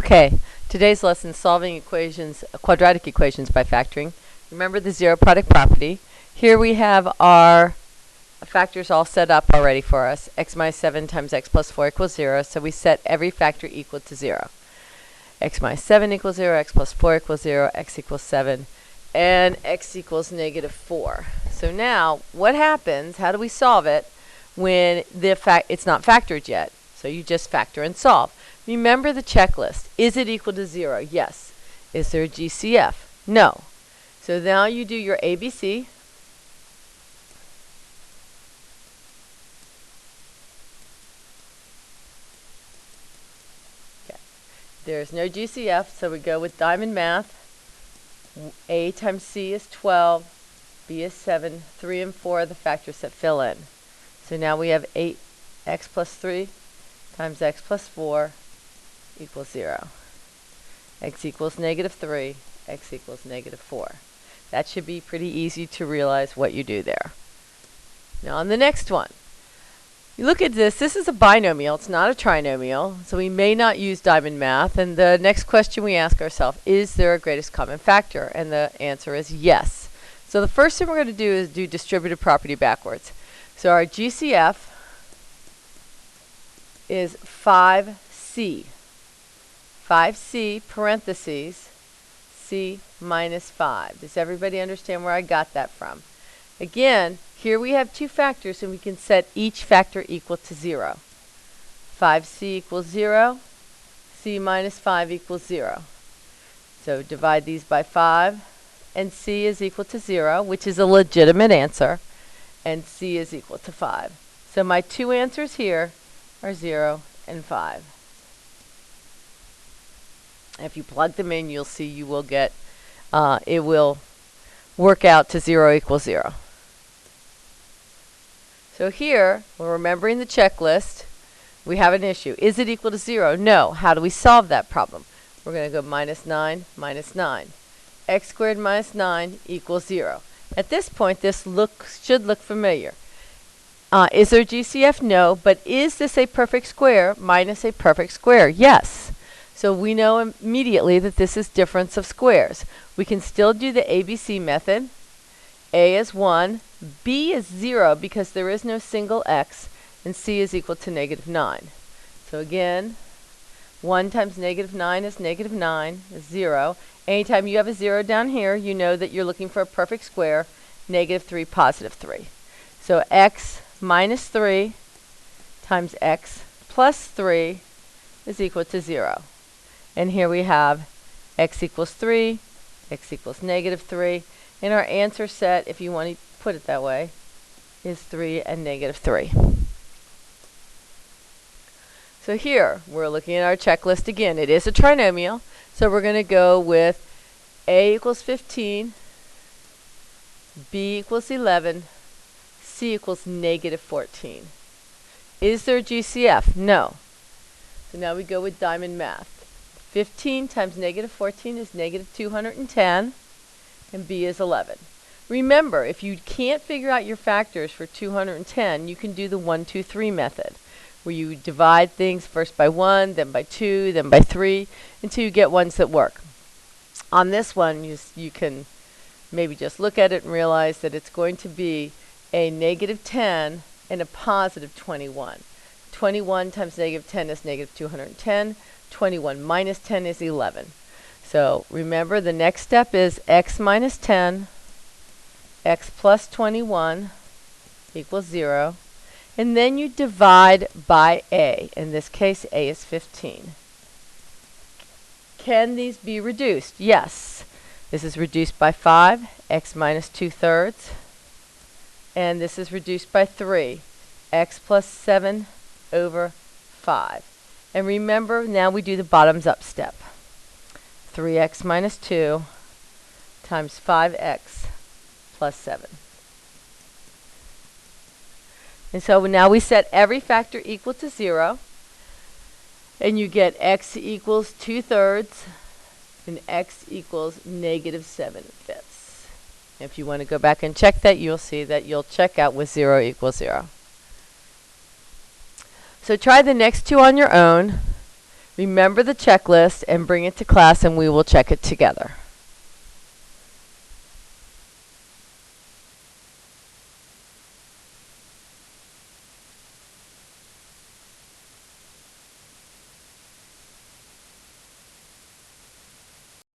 Okay, today's lesson, solving quadratic equations by factoring. Remember the zero product property. Here we have our factors all set up already for us. X minus 7 times x plus 4 equals 0, so we set every factor equal to 0. X minus 7 equals 0, x plus 4 equals 0, x equals 7, and x equals negative 4. So now, what happens, how do we solve it when it's not factored yet? So you just factor and solve. Remember the checklist. Is it equal to 0? Yes. Is there a GCF? No. So now you do your ABC. Okay. There's no GCF, so we go with diamond math. A times C is 12, B is 7, 3 and 4 are the factors that fill in. So now we have 8x plus 3 times x plus 4 equals 0. X equals negative 3, x equals negative 4. That should be pretty easy to realize what you do there. Now on the next one, you look at this. This is a binomial. It's not a trinomial, so we may not use diamond math. And the next question we ask ourselves, is there a greatest common factor? And the answer is yes. So the first thing we're going to do is do distributive property backwards. So our GCF is 5c. 5c parentheses c minus 5. Does everybody understand where I got that from? Again, here we have two factors and we can set each factor equal to 0. 5c equals 0, c minus 5 equals 0. So divide these by 5 and c is equal to 0, which is a legitimate answer, and c is equal to 5. So my two answers here are 0 and 5. If you plug them in, you'll see you will get, it will work out to 0 equals 0. So here, we're remembering the checklist. We have an issue. Is it equal to 0? No. How do we solve that problem? We're going to go minus 9, minus 9. X squared minus 9 equals 0. At this point, this should look familiar. Is there GCF? No. But is this a perfect square minus a perfect square? Yes. So we know immediately that this is difference of squares. We can still do the ABC method. A is 1, B is 0 because there is no single x, and C is equal to negative 9. So again, 1 times negative 9 is negative 9, is 0. Anytime you have a 0 down here, you know that you're looking for a perfect square, negative 3, positive 3. So x minus 3 times x plus 3 is equal to 0. And here we have x equals 3, x equals negative 3. And our answer set, if you want to put it that way, is 3 and negative 3. So here, we're looking at our checklist again. It is a trinomial, so we're going to go with a equals 15, b equals 11, c equals negative 14. Is there a GCF? No. So now we go with diamond math. 15 times negative 14 is negative 210, and b is 11. Remember, if you can't figure out your factors for 210, you can do the 1, 2, 3 method, where you divide things first by 1, then by 2, then by 3, until you get ones that work. On this one, you can maybe just look at it and realize that it's going to be a negative 10 and a positive 21. 21 times negative 10 is negative 210. 21 minus 10 is 11. So remember, the next step is x minus 10, x plus 21 equals 0. And then you divide by a. In this case, a is 15. Can these be reduced? Yes. This is reduced by 5, x minus 2/3. And this is reduced by 3, x plus 7 over 5. And remember, now we do the bottoms up step. 3x minus 2 times 5x plus 7. And so now we set every factor equal to 0. And you get x equals 2/3 and x equals negative 7/5. If you want to go back and check that, you'll see that you'll check out with 0 equals 0. So try the next two on your own. Remember the checklist and bring it to class and we will check it together.